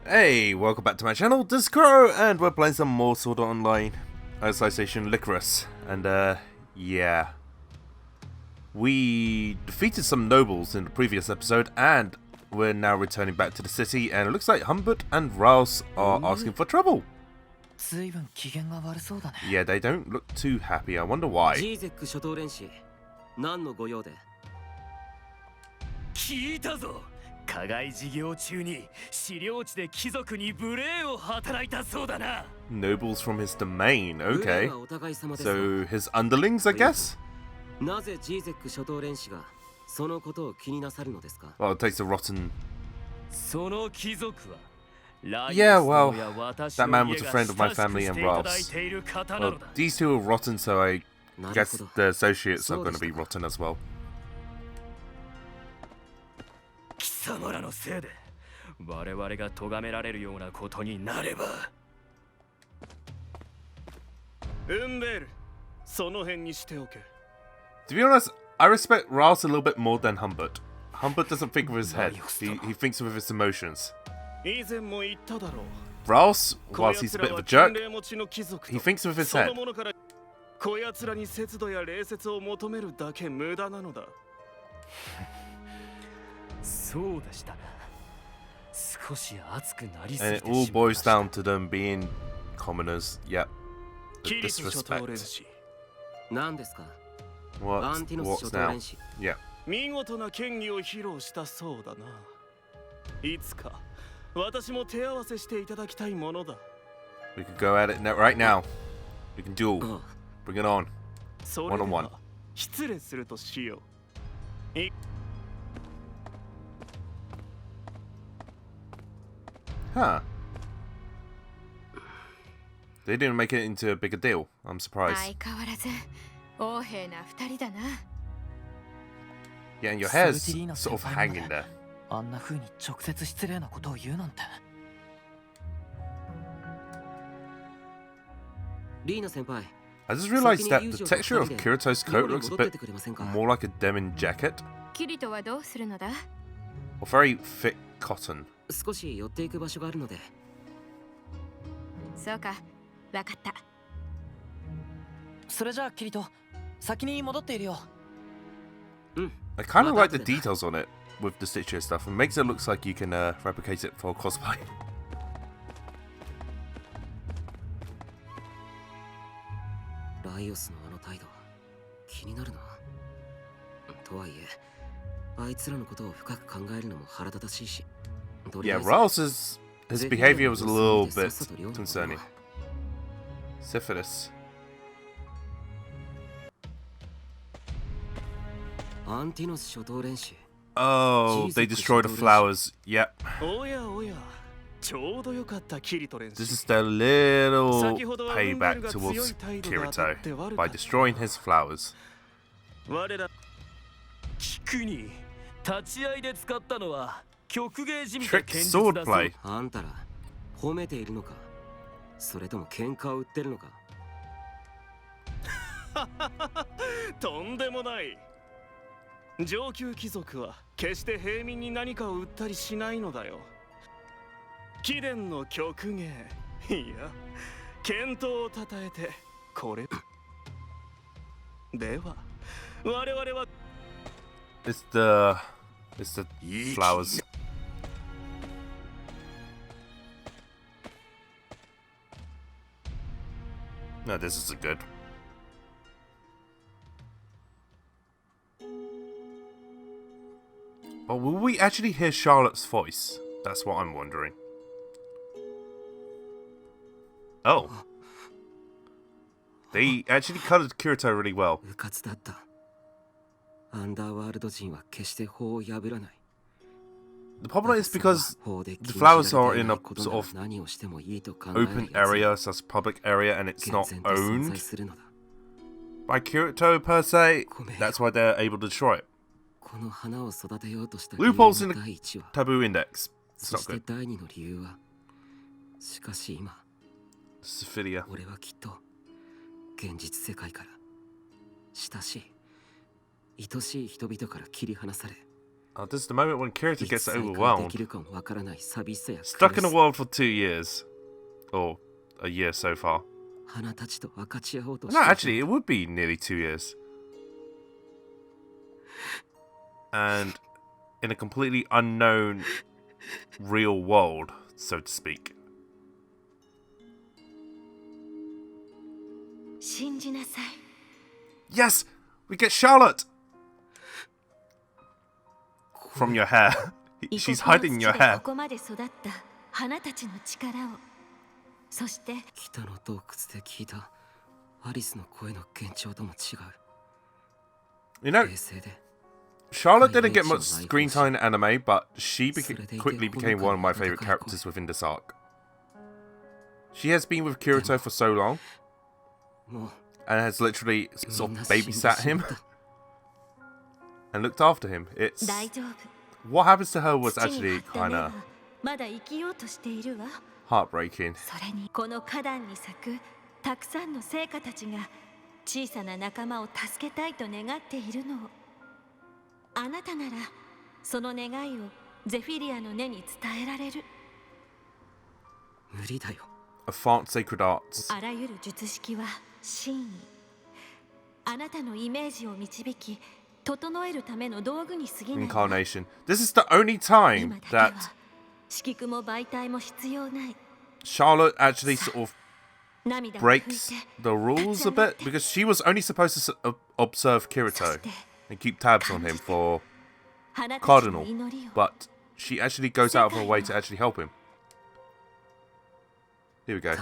Hey, welcome back to my channel, this is Kuro, and we're playing some more Sword Art Online Alicization Lycoris. And yeah. We defeated some nobles in the previous episode, and we're now returning back to the city, and it looks like Humbert and Rouse are asking for trouble. Yeah, they don't look too happy. I wonder why. Nobles from his domain, okay. So his underlings, I guess? Well, it takes a rotten... Yeah, well, that man was a friend of my family and Rob's. Well, these two are rotten, so I guess the associates are going to be rotten as well. To be honest, I respect Rouse a little bit more than Humbert. Humbert doesn't think with his head, he thinks with his emotions. Rouse, whilst he's a bit of a jerk, he thinks with his head. And it all boils down to them being commoners, yep. The disrespect. What's now? Yeah. We could go at it right now. We can duel. Bring it on. One on one. Huh. They didn't make it into a bigger deal. I'm surprised. Yeah, and your hair's sort of hanging there. I just realized that the texture of Kirito's coat looks a bit more like a denim jacket. Or very thick cotton. I kind of like the details on it with the stitches stuff. It makes it look like you can replicate it for cosplay. Yeah, Rouse's his behavior was a little bit concerning. Syphilis. Oh, they destroyed the flowers. Yep. This is their little payback towards Kirito by destroying his flowers. Trick swordplay. It's the flowers. No, this isn't good. But will we actually hear Charlotte's voice? That's what I'm wondering. Oh. They actually colored Kirito really well. The problem is because the flowers are in a sort of open area, such as public area, and it's not owned by Kirito per se. That's why they're able to destroy it. Loopholes in the taboo index. It's not good. Syphilia. Oh, this is the moment when Kirito gets overwhelmed. Stuck in a world for 2 years. Or a year so far. No, actually, it would be nearly 2 years. And in a completely unknown real world, so to speak. Yes! We get Charlotte! From your hair. She's hiding your hair. You know, Charlotte didn't get much screen time in anime, but she quickly became one of my favorite characters within this arc. She has been with Kirito for so long, and has literally sort of babysat him and looked after him. It's what happens to her was actually kind of heartbreaking. Advanced sacred arts. Incarnation. This is the only time that Charlotte actually sort of breaks the rules a bit, because she was only supposed to observe Kirito and keep tabs on him for Cardinal, but she actually goes out of her way to actually help him. Here we go.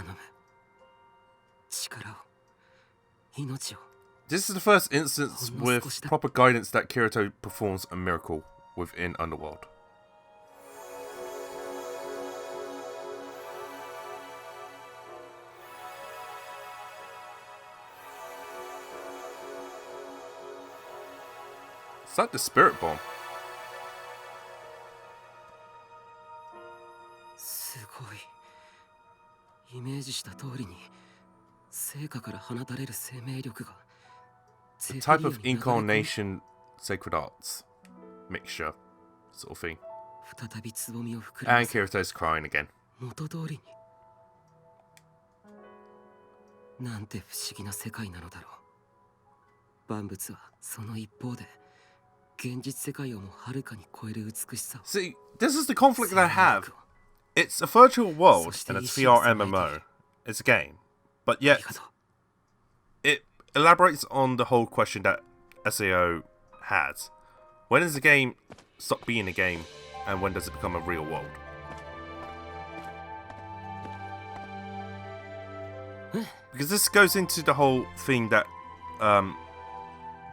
This is the first instance with proper guidance that Kirito performs a miracle within Underworld. It's like the spirit bomb. The type of incarnation sacred arts mixture sort of thing. And Kirito's crying again. See, this is the conflict that I have. It's a virtual world and it's VR MMO. It's a game. But yet, it elaborates on the whole question that SAO has. When does a game stop being a game, and when does it become a real world? Because this goes into the whole thing that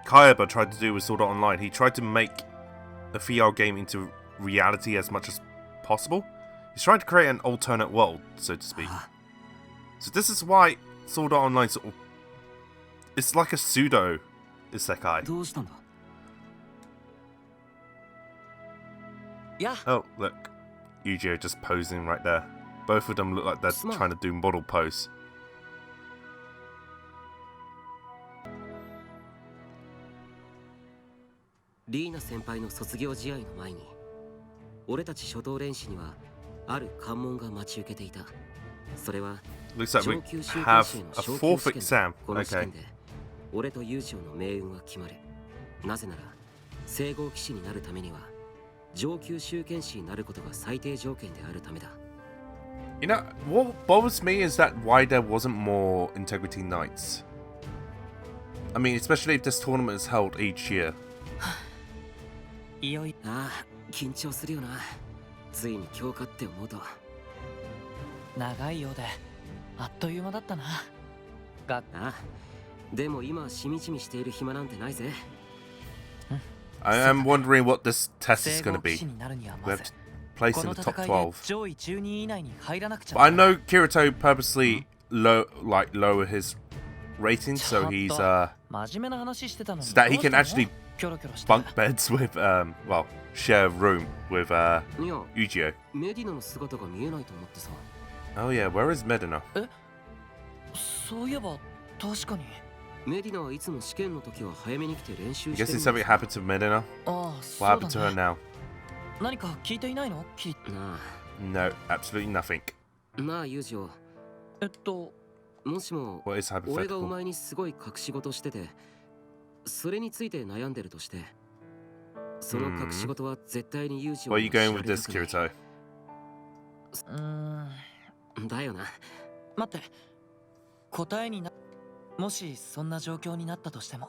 Kayaba tried to do with Sword Art Online. He tried to make the VR game into reality as much as possible. He's trying to create an alternate world, so to speak. So this is why Sword Art Online sort of... It's like a pseudo isekai. Oh, look. Yu-Gi-Oh just posing right there. Both of them look like they're trying to do model pose. Looks like we have a fourth exam. Okay. You know, what bothers me is that why there wasn't more Integrity Nights. I mean, especially if this tournament is held each year. I am wondering what this test is going to be. We have to place in the top 12. But I know Kirito purposely lower his rating so he's so that he can actually bunk beds with well, share a room with Yu-Gi-Oh. Oh yeah, where is Medina? I guess if something happened to Medina. What happened to her now? No, absolutely nothing. What is hypothetical? What are you going with this, Kirito? だよな。待って。答えにな。もしそんな状況になったとしても、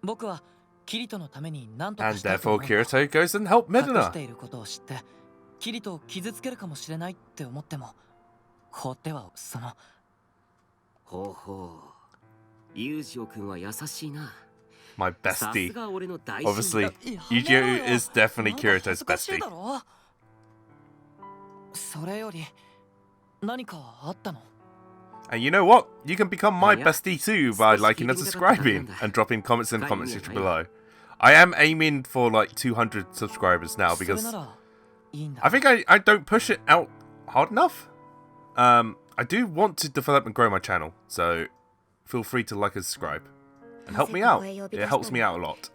僕はキリトのために何とかしたいと思う。And therefore Kirito goes and help Medina. 隠していることを知って、キリトを傷つけるかもしれないって思っても、放ってはその。ほうほう。ユージオ君は優しいな。My bestie. Obviously, Yujiro is definitely Kirito's bestie. それより何かあったの? And you know what? You can become my bestie too by liking and subscribing and dropping comments in the comment section below. I am aiming for like 200 subscribers now because I think I don't push it out hard enough. I do want to develop and grow my channel, so feel free to like and subscribe and help me out. It helps me out a lot.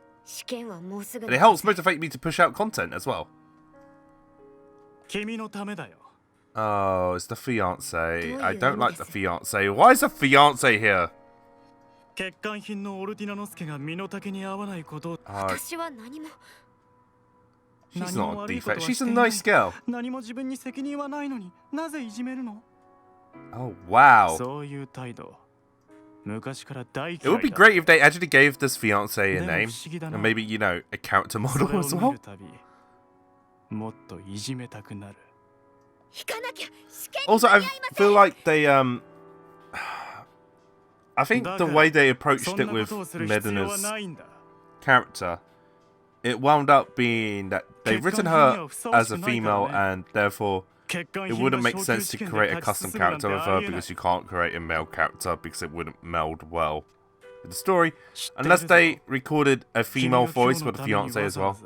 And it helps motivate me to push out content as well. Oh, it's the fiancé. I don't like the fiancé. Why is the fiancé here? She's not a defect. She's a nice girl. Oh, wow. It would be great if they actually gave this fiancé a name. And maybe, you know, a character model as well. Also, I feel like they, I think the way they approached it with Medina's character, it wound up being that they've written her as a female and therefore it wouldn't make sense to create a custom character of her because you can't create a male character because it wouldn't meld well with the story, unless they recorded a female voice for the fiancé as well.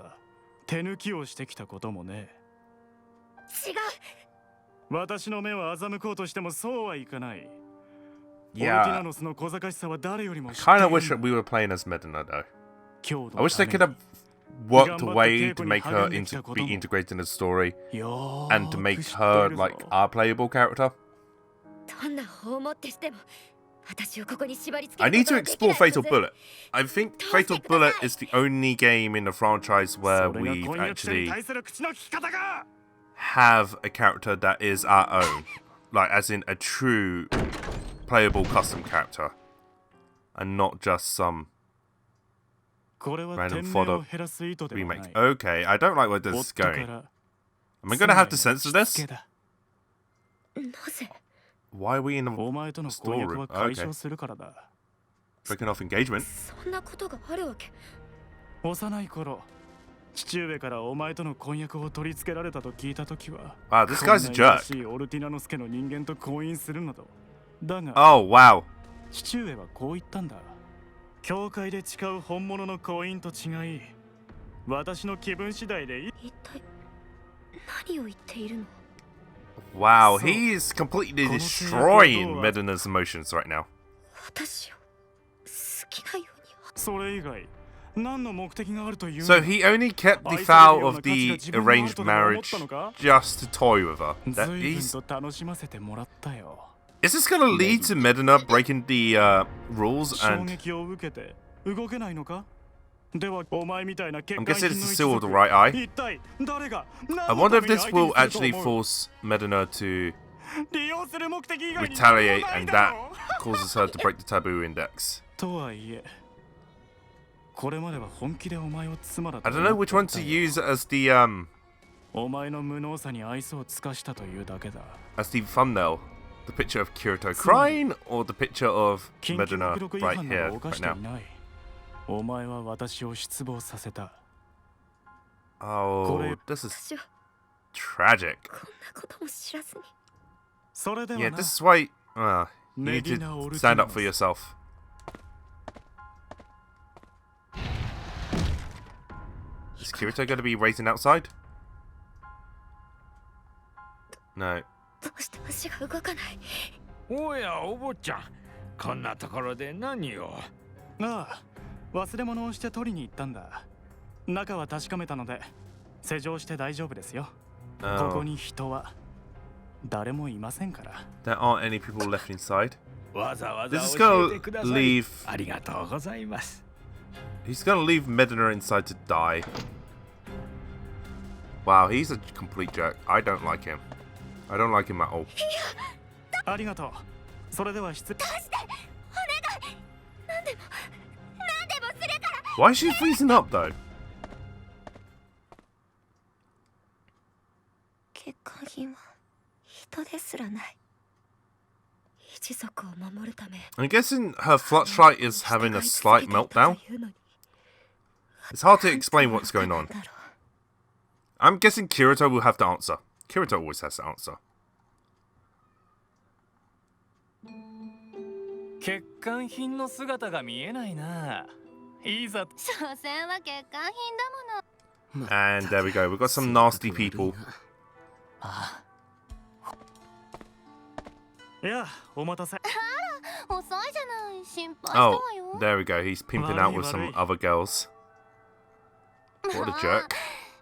Yeah, I kind of wish that we were playing as Medina though. I wish they could have worked a way to make her be integrated in the story and to make her like our playable character. I need to explore Fatal Bullet. I think Fatal Bullet is the only game in the franchise where we've actually have a character that is our own, like as in a true playable custom character and not just some random fodder remake. Okay, I don't like where this is going. Am I gonna have to censor this? Why are we in a storeroom? Okay. Breaking off engagement. Wow, this guy's a jerk. Oh, wow. Wow, he's completely destroying Medina's emotions right now. So he only kept the vow of the arranged marriage just to toy with her. Is this going to lead to Medina breaking the rules and... I'm guessing it's the seal of the right eye. I wonder if this will actually force Medina to retaliate and that causes her to break the taboo index. I don't know which one to use as the thumbnail. The picture of Kirito crying or the picture of Medina right here, right now. Oh, this is tragic. Yeah, this is why you need to stand up for yourself. Is Kirito going to be waiting outside? No. こんなところで何を。ああ、忘れ物をして取りに行ったんだ。中は確かめたので施錠して大丈夫ですよ。ここに人は誰もいませんから。 There aren't any people left inside. わざわざ This is 教えて gonna ください。 leave. ありがとうございます。 He's gonna leave Medina inside to die. Wow, he's a complete jerk. I don't like him. I don't like him at all. ありがとう。それでは失礼。 Why is she freezing up though? 欠陥品は人ですらない。一族を守るため。 I'm guessing her flashlight is having a slight meltdown. It's hard to explain what's going on. I'm guessing Kirito will have the answer. Kirito always has the answer. 欠陥品の姿が見えないな。いいざ。所詮は欠陥品だもの。 And there we go. We've got some nasty people. いや、お待たせ。遅いじゃない。心配したわ Oh, よ。 there we go. He's pimping out with some other girls. What a jerk.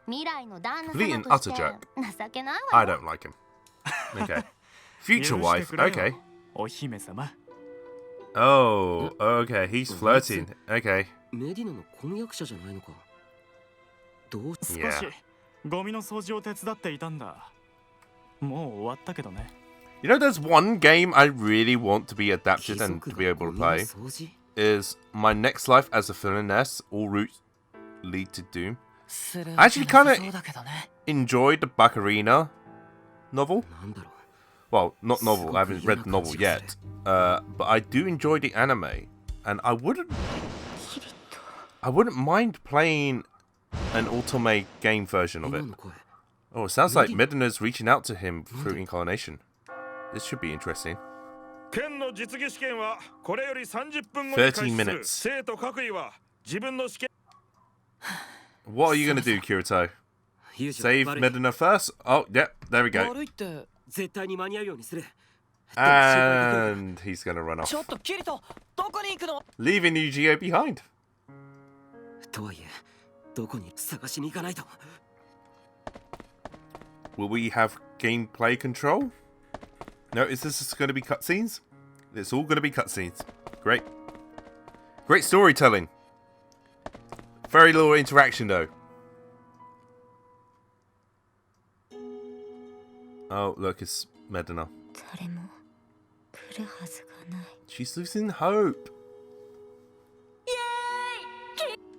未来の旦那 Complete 様 and として utter jerk. 情けないわ I よ。 don't like him. Okay. Future wife. Okay. お姫様。 Oh, okay. He's flirting. Okay. メディナの婚約者じゃないのか。どう。少し Yeah. ゴミの掃除を手伝っていたんだ。もう終わったけどね。 You know, there's one game I really want to be adapted and to be able to play. Is My Next Life as a Villainess. All routes lead to Doom. I actually kind of enjoyed the Baccarina novel. Well, not novel. I haven't read the novel yet. But I do enjoy the anime, and I wouldn't mind playing an Ultimate game version of it. Oh, it sounds like Medina's reaching out to him through Incarnation. This should be interesting. 県の実技試験はこれより30分後に開始する。13 minutes. 生徒各位は自分の試験。 What are you gonna do, Kirito? Save Medina first? Oh, yep, there we go. 悪いって絶対に間に合うようにする。 And he's gonna run off, ちょっとキリト、どこに行くの？ leaving Yu-Gi-Oh behind. とはいえ、どこに探しに行かないと。 Will we have gameplay control? No, is this just gonna be cutscenes? It's all gonna be cutscenes. Great. Great storytelling. Very little interaction though. Oh, look, it's Medina. 誰も来るはずがない。 She's losing hope.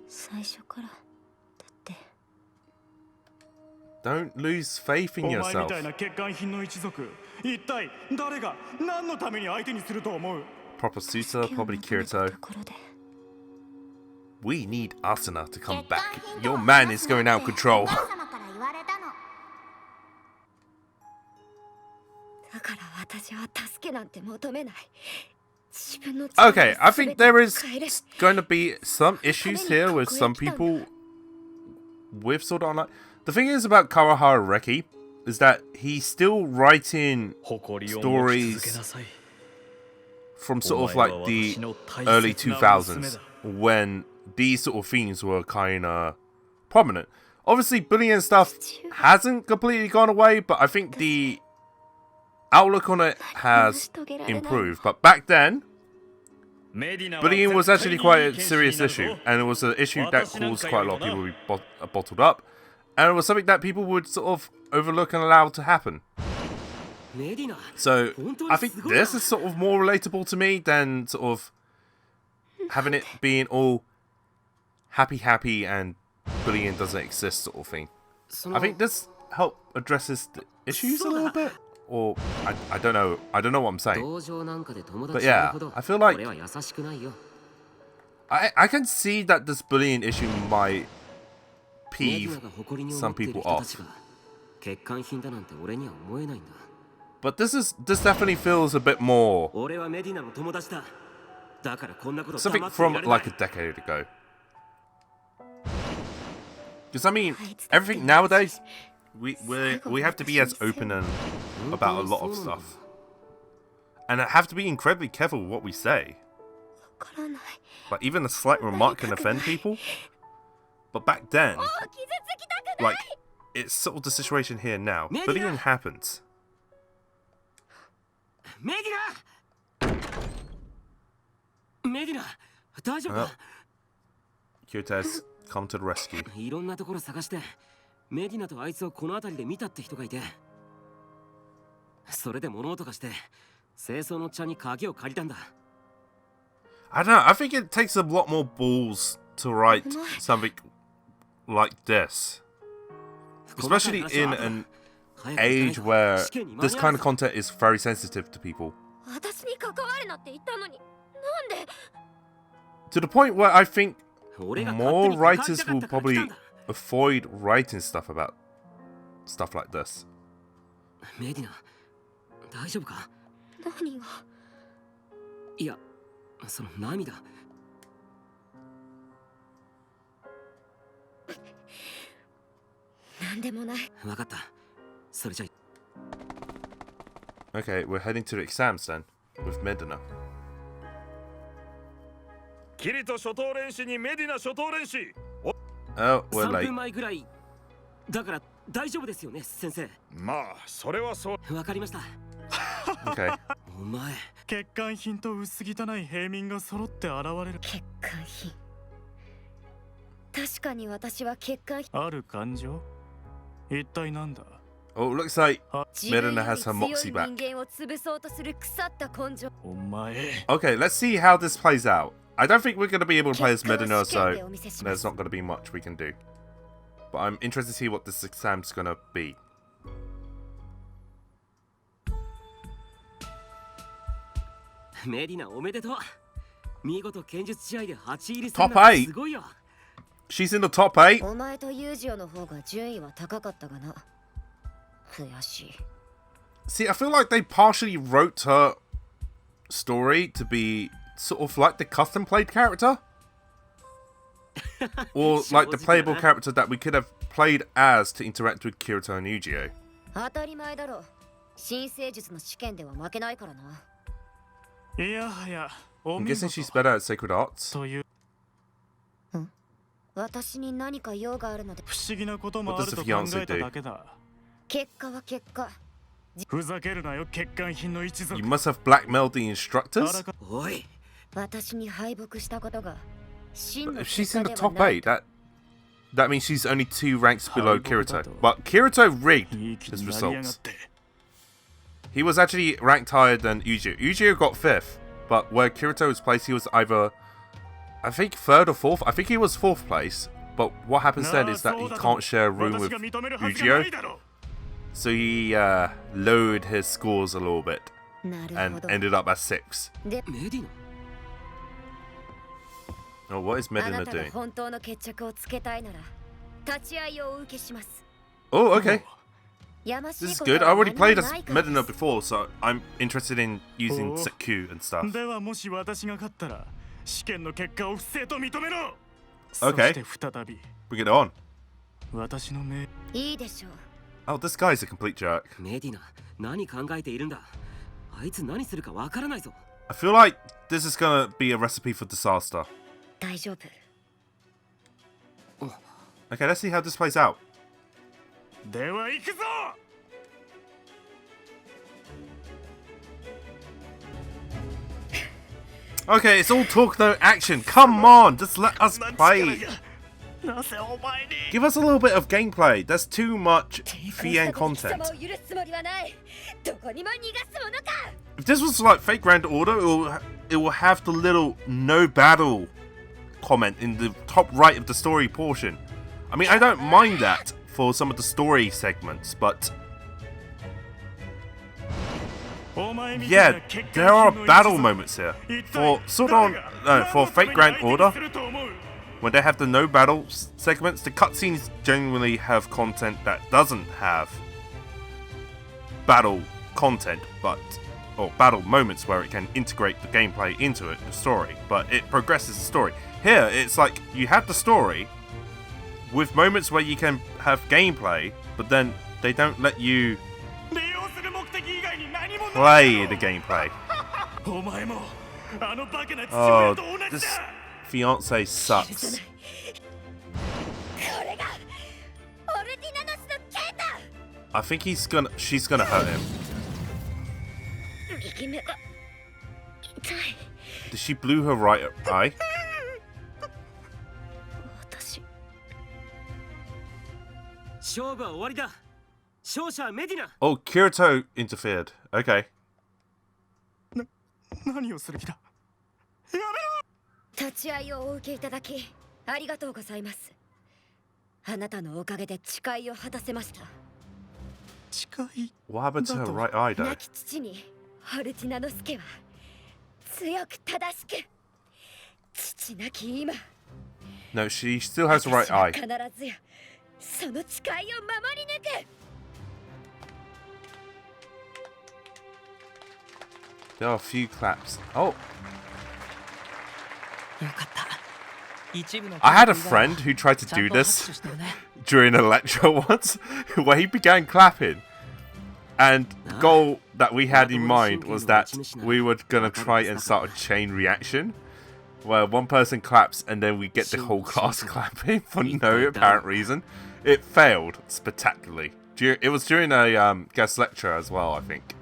最初からだって。 Don't lose faith in お前み yourself. たいな欠陥品の一族、一体誰が何のために相手にすると思う？ Proper suitor, probably Kirito. We need Asuna to come back. Your man is going out of control. だから私は助けなんて求めない。 Okay, I think there is going to be some issues here with some people with Sword Art Online. The thing is about KuroAkiGames is that he's still writing stories from sort of like the early 2000s when these sort of themes were kind of prominent. Obviously, bullying stuff hasn't completely gone away, but I think the outlook on it has improved. But back then, bullying was actually quite a serious issue, and it was an issue that caused quite a lot of people to be bottled up, and it was something that people would sort of overlook and allow to happen. So I think this is sort of more relatable to me than sort of having it being all happy and bullying doesn't exist sort of thing. I think this help addresses the issues a little bit. Or I don't know what I'm saying. But yeah, I feel like I can see that this bullying issue might peeve some people off. But this definitely feels a bit more something from like a decade ago. Because I mean, everything nowadays, we have to be as open and about a lot of stuff. and have to be incredibly careful with what we say. Like, even a slight remark can offend people. But back then, like, it's sort of the situation here now. Bullying happens. Kirito has come to the rescue. いろんなところ探してメディナとあいつをこの辺りで見たって人がいて、それで物音がして清掃の茶に鍵を借りたんだ。I don't know, I think it takes a lot more balls to write something like this. Especially in an age where this kind of content is very sensitive to people. To the point where I think more writers will probably avoid writing stuff about stuff like this. メディナ、大丈夫か？何が？いや、その涙。なんでもない。わかった。それじゃ。Okay, we're heading to the exams then with Medina. キリト初等練習にメディナ初等練習。Oh, we're 3 late. 分前ぐらい。だから大丈夫ですよね、先生。まあ、それはそう。わかりました。Okay. お前。欠陥品と薄汚い平民が揃って現れる。欠陥品。確かに私は欠陥品。ある感情？一体なんだ？ Oh, looks like Medina has her moxie back. 人間を潰そうとする腐った根性。お前。 Okay, let's see how this plays out. I don't think we're going to be able to play as Medina, so there's not going to be much we can do. But I'm interested to see what this exam's going to be. メディナおめでとう。見事剣術試合で8入りするのはすごいよ。She's in the top 8. お前とユージオの方が順位は高かったがな。悔しい。See, I feel like they partially wrote her story to be sort of like the custom played character. Or like the playable character that we could have played as to interact with Kirito and Yu-Gi-Oh. 当たり前だろ。新生術の試験では負けないからな。いやはや、I'm guessing she's better at sacred arts. という。私に何か用があるので。不思議なこともあると考えただけだ。結果は結果。ふざけるなよ、欠陥品の一族。You must have blackmailed the instructors? おい。私に敗北したことが。But if she's in the top 8, that means she's only 2 ranks below Kirito. But Kirito rigged his results. He was actually ranked higher than Yu-Gi-Oh. Yu-Gi-Oh got 5th, but where Kirito was placed, he was either, I think, 3rd or 4th. I think he was 4th place, but what happens then is that he can't share a room with Yu-Gi-Oh. So he lowered his scores a little bit and ended up at 6th. Oh, what is Medina doing? Oh, okay. This is good. I already played as Medina before, so I'm interested in using Sekku and stuff. Okay. Bring it on. Oh, this guy's a complete jerk. I feel like this is gonna be a recipe for disaster. Okay, let's see how this plays out. Okay, it's all talk, no action. Come on, just let us play. Give us a little bit of gameplay. There's too much VN content. If this was like Fate Grand Order, it will have the little no battle comment in the top right of the story portion. I mean, I don't mind that for some of the story segments, but yeah, there are battle moments here. For for Fate Grand Order, when they have the no battle segments, the cutscenes genuinely have content that doesn't have battle content, or battle moments where it can integrate the gameplay into it, the story, but it progresses the story. Here, it's like you have the story with moments where you can have gameplay, but then they don't let you play the gameplay. Oh, this fiance sucks. これがオルティナノスのケイタ I think she's gonna hurt him. 右目が痛い Did she blew her right eye? 私勝負は終わりだ。勝者はメディナ。 Oh, Kirito interfered. Okay. 何をする気だ。立ち会いをお受けいただきありがとうございます。あなたのおかげで誓いを果たせました。誓い。 What happened to her right eye, though? 亡き父にオルティナノスケは強く正しく父なき今 No, she still has the right eye. 必ずやその誓いを守り抜く。 There are a few claps. Oh, よかった。一部の I had a friend who tried to do this during a lecture once, where he began clapping. And the goal that we had in mind was that we were gonna try and start a chain reaction, where one person claps and then we get the whole class clapping for no apparent reason. It failed spectacularly. It was during a guest lecture as well, I think.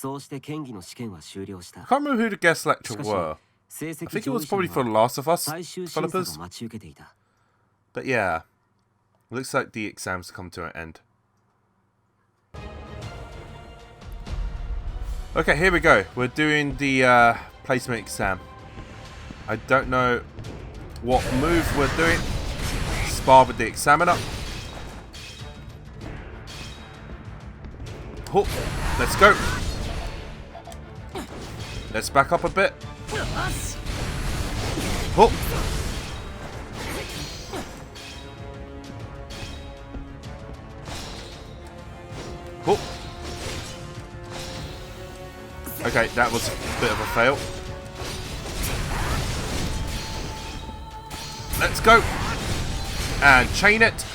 I can't remember who the guest lecturer were. I think it was probably for The Last of Us developers. But yeah, looks like the exams come to an end. Okay, here we go. We're doing the placement exam. I don't know what move we're doing. Spar with the examiner. Oh, let's go. Let's back up a bit. Oh. Oh. Okay, that was a bit of a fail. Let's go. And chain it.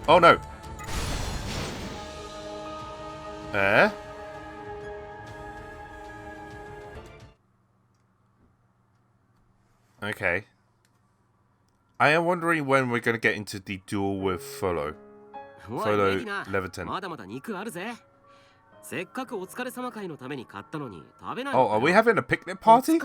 Oh no. Okay. I am wondering when we're going to get into the duel with Follow Leviton. Oh, are we having a picnic party?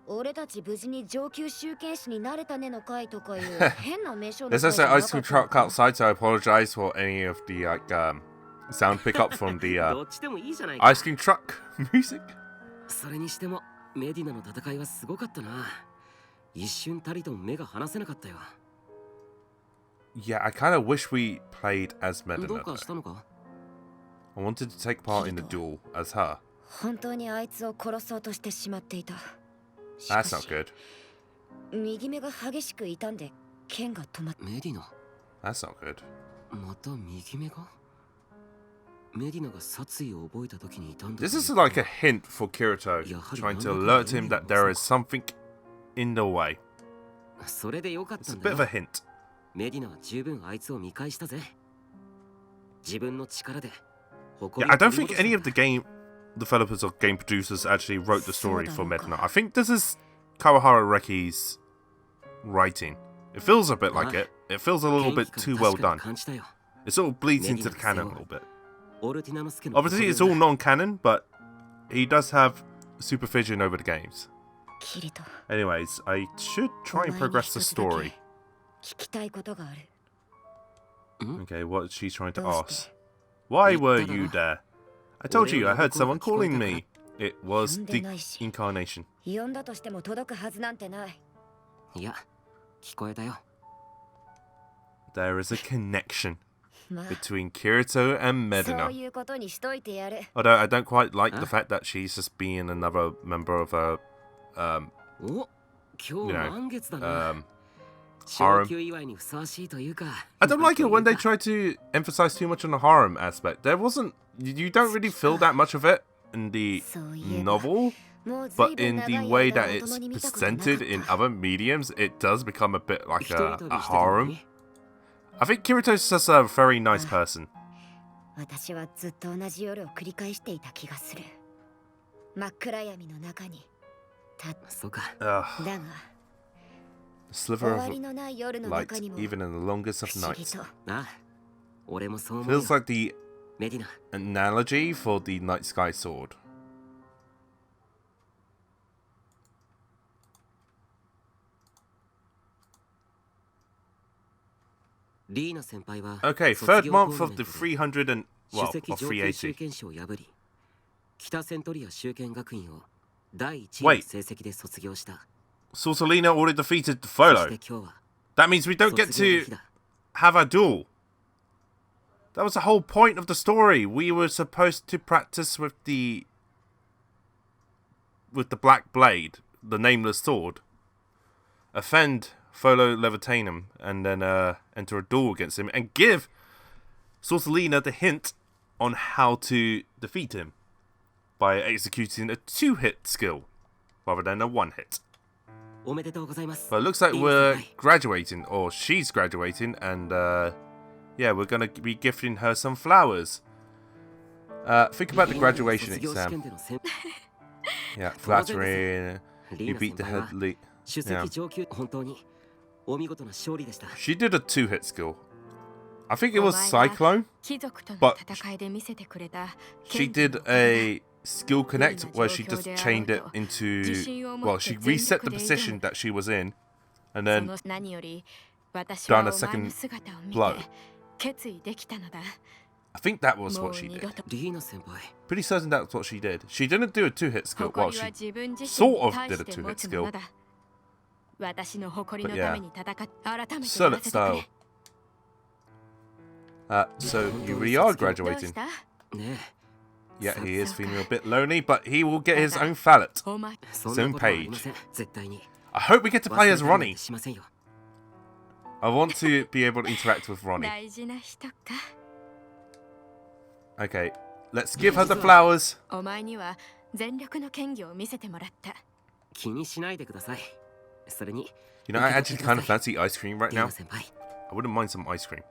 俺たち無事に上級集権士になれたねの会とかいう変な名称の There's also an ice cream truck outside, so I apologize for any of the sound pickup from the ice cream truck music. それにしてもメディナの戦いはすごかったな。一瞬たりとも目が離せなかったよ。 Yeah, I kind of wish we played as Medina. どうかしたのか? I wanted to take part in the duel as her. 本当にあいつを殺そうとしてしまっていた。 That's not good. 右目が激しく痛んで剣が止まった。メディナ。 That's not good. また右目が? メディナが殺意を覚えた時に痛んだ。 This is like a hint for Kirito, trying to alert him that there is something in the way. それでよかったん It's だ a よ。 bit of a hint. メディナは十分あいつを見返したぜ。自分の力で。 Yeah, I don't think any of the game developers or game producers actually wrote the story for Medina. I think this is KuroAkiGames' writing. It feels a bit like it. It feels a little bit too well done. It sort of bleeds into the canon a little bit. Obviously, it's all non-canon, but he does have supervision over the games. Anyways, I should try and progress the story. Okay, what is she trying to ask? Why were you there? I told you I heard someone calling me. It was the incarnation. There is a connection between Kirito and Medina. Although I don't quite like the fact that she's just being another member of a, harem. I don't like it when they try to emphasize too much on the harem aspect. There wasn't... You don't really feel that much of it in the novel. but in the way that it's presented in other mediums, it does become a bit like a harem. I think Kirito's just a very nice person. 私はずっと同じ夜を繰り返していた気がする。真っ暗闇の中に。そうか。だが、sliver of light, even in the longest of nights. Feels like the analogy for the night sky sword. Okay, third month of the 300 and, well, of 380. Wait. Sorcelina already defeated the Folo. That means we don't get to have a duel. That was the whole point of the story. We were supposed to practice with the Black Blade, the nameless sword. Offend Folo Levitanum, and then enter a duel against him and give Sorcelina the hint on how to defeat him by executing a 2-hit skill rather than a 1-hit. But it looks like we're graduating, or she's graduating, and yeah, we're going to be gifting her some flowers. Think about the graduation exam. Yeah, flattering. You beat the head lead. Yeah. She did a 2-hit skill. I think it was Cyclone, but she did a skill connect where she just chained it into, well, she reset the position that she was in and then done a second blow. I think that was what she did. Pretty certain that's what she did. She didn't do a 2-hit skill. Well, she sort of did a 2-hit skill. But yeah, Surlet style. So you really are graduating. Yeah, he is feeling a bit lonely, but he will get his own fallet, his own page. I hope we get to play as Ronnie. I want to be able to interact with Ronnie. Okay, let's give her the flowers. You know, I actually kind of fancy ice cream right now. I wouldn't mind some ice cream.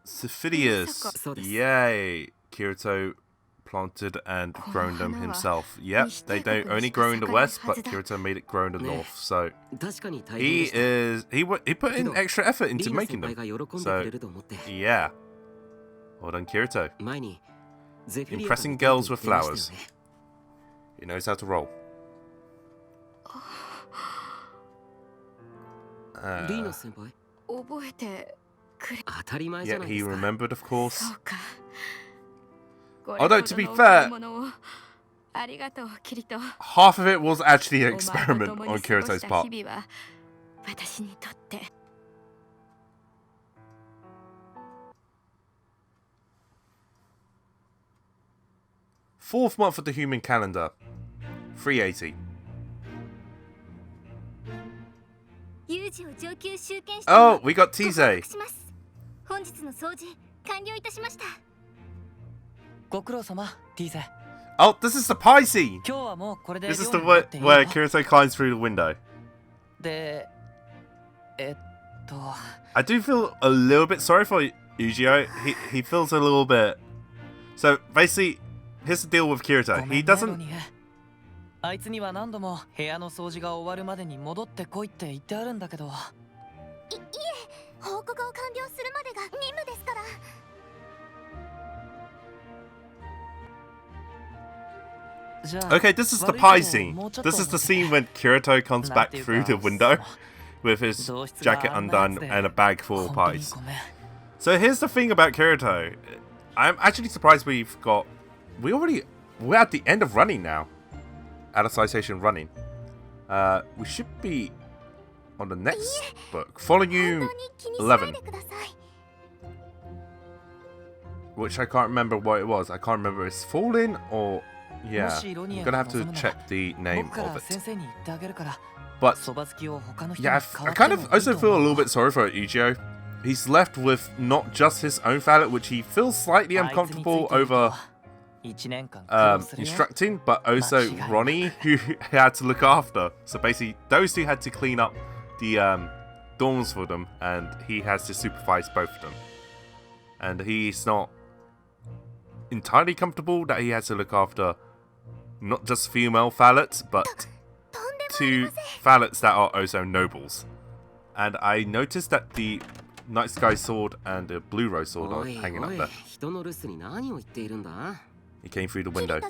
Syphidius. Yay. Kirito planted and grown them himself. Yep, they don't only grow in the west, but Kirito made it grow in the north. So he put in extra effort into making them. So yeah. Well done, Kirito. Impressing girls with flowers. He knows how to roll. Yeah, he remembered, of course. Although, to be fair, half of it was actually an experiment on Kirito's part. Fourth month of the human calendar. 380. Oh, we got Tease. Oh, this is the pie scene. This is the where Kirito climbs through the window. I do feel a little bit sorry for Ujio. He feels a little bit. So basically, here's the deal with Kirito. He doesn't. Okay, this is the pie scene. This is the scene when Kirito comes back through the window with his jacket undone and a bag full of pies. So here's the thing about Kirito. I'm actually surprised we're at the end of running now. Alicization Running. We should be on the next book. Volume 11. Which I can't remember what it was. I can't remember if it's Fallen or... Yeah, I'm gonna have to check the name of it. But, yeah, I kind of also feel a little bit sorry for Ujio. He's left with not just his own fallet, which he feels slightly uncomfortable over instructing, but also Ronnie, who had to look after. So basically, those two had to clean up the dorms for them, and he has to supervise both of them. And he's not entirely comfortable that he has to look after not just female phallets, but two phallets that are also nobles. And I noticed that the Night Sky Sword and the Blue Rose Sword are hanging up there. He came through the window.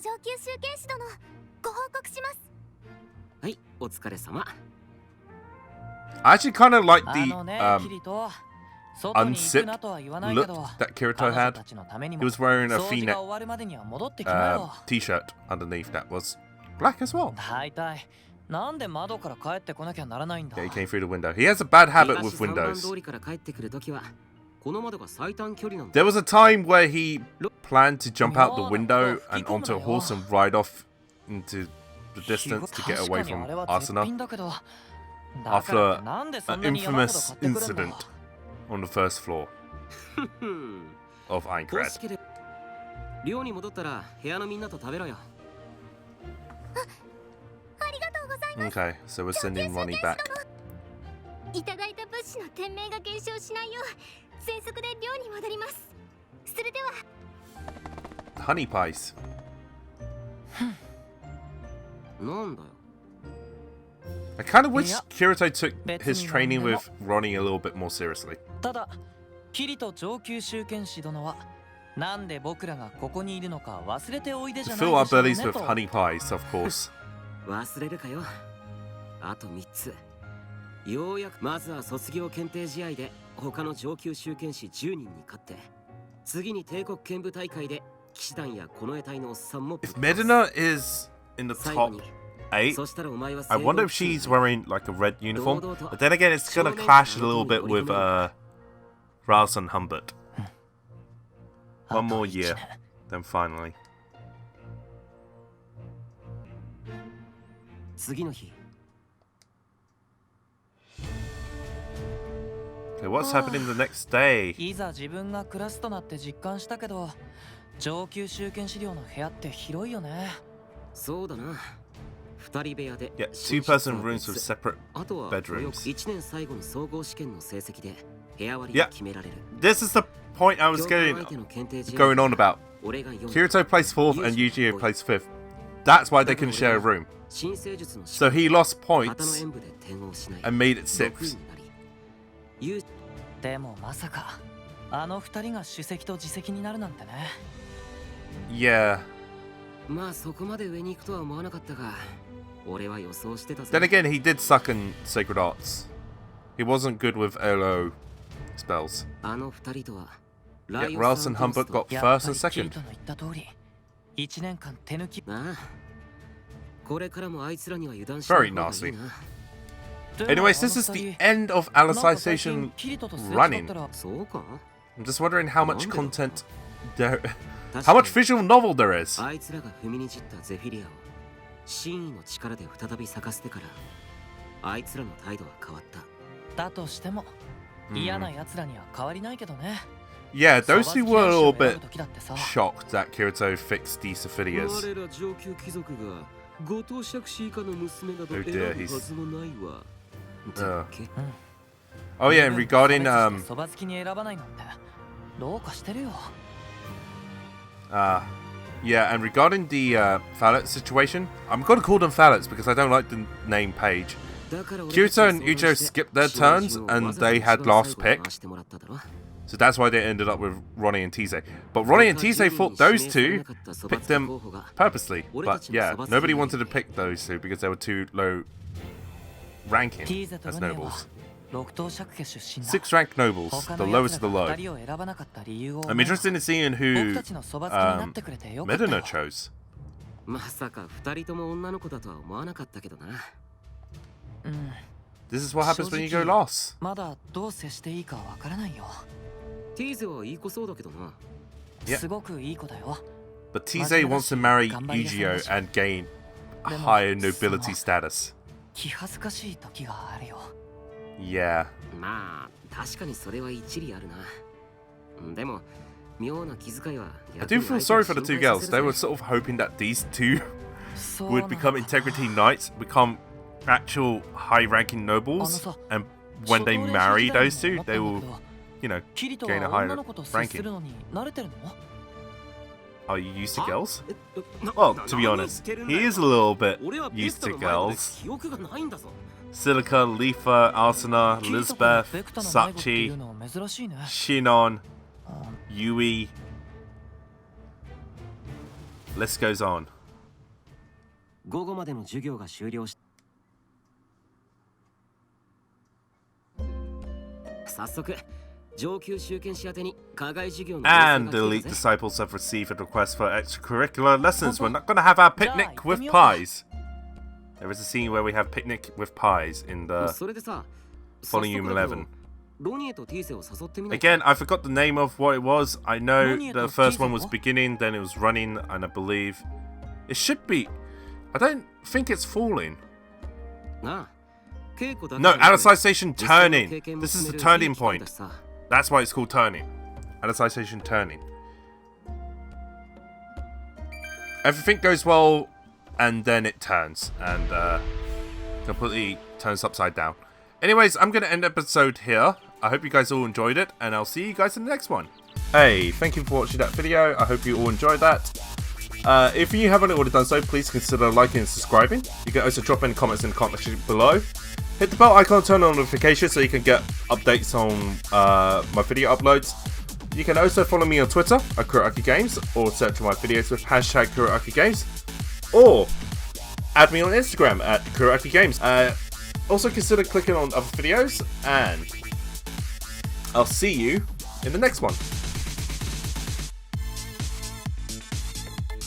I actually kind of like the unzipped look that Kirito had. He was wearing a V-neck t-shirt underneath that was black as well. Yeah, he came through the window. He has a bad habit with windows. There was a time where he planned to jump out the window and onto a horse and ride off into the distance to get away from Asuna after an infamous incident on the first floor of Aincrad. Okay, so we're sending Ronnie back. Honey pies. I kind of wish Kirito took his training with Ronnie a little bit more seriously. To fill our bellies with honey pies, of course. If Medina is in the top 8, I wonder if she's wearing like a red uniform. But then again, it's gonna clash a little bit with Ralston Humbert. One more year, then finally. Okay, what's happening the next day? Yeah, 2-person rooms with separate bedrooms. Yeah, this is the point I was going on about. Kirito placed 4th and Yujiro placed 5th. That's why they couldn't share a room. So he lost points and made it 6th. Yeah. Then again, he did suck in Sacred Arts. He wasn't good with LO spells. Yet Ralston Humbert got 1st and 2nd. Very nasty. Anyways, this is the end of Alicization Running. I'm just wondering how much content there... How much visual novel there is. Yeah, those two were a little bit shocked that Kirito fixed these affiliates. Oh dear, he's... Oh yeah, and regarding yeah, and regarding the phallet situation, I'm gonna call them phallets because I don't like the name Page. Kirito and Ujo skipped their turns and they had last pick. So that's why they ended up with Ronnie and Tease. But Ronnie and Tease thought those two picked them purposely. But yeah, nobody wanted to pick those two because they were too low ranking as nobles. 6 rank nobles, the lowest of the low. I'm interested in seeing who Medina chose. This is what happens when you go lost. Yeah. But Tease wants to marry Ugio and gain a higher nobility status. Yeah. I do feel sorry for the two girls. They were sort of hoping that these two would become integrity knights, become actual high-ranking nobles, and when they marry those two, they will, you know, gain a higher ranking. Are you used to girls? Well, to be honest, he is a little bit used to girls. Silica, Leafa, Arsena, Lisbeth, Sachi, Shinon, Yui. List goes on. 午後までの授業が終了し早速上級集権士宛てに課外授業の And the elite disciples have received a request for extracurricular lessons. We're not going to have our picnic with pies. There is a scene where we have picnic with pies in the volume 11. Again, I forgot the name of what it was. I know the first one was beginning, then it was running, and I believe it should be. I don't think it's falling. No, Alicization turning. This is the turning point. That's why it's called turning. Alicization turning. Everything goes well, and then it turns, and completely turns upside down. Anyways, I'm going to end the episode here. I hope you guys all enjoyed it, and I'll see you guys in the next one. Hey, thank you for watching that video. I hope you all enjoyed that. If you haven't already done so, please consider liking and subscribing. You can also drop any comments in the comment section below. Hit the bell icon, turn on notifications so you can get updates on my video uploads. You can also follow me on Twitter at KuroAkiGames, or search for my videos with hashtag KuroAkiGames, or add me on Instagram at KuroAkiGames. Also consider clicking on other videos, and I'll see you in the next one.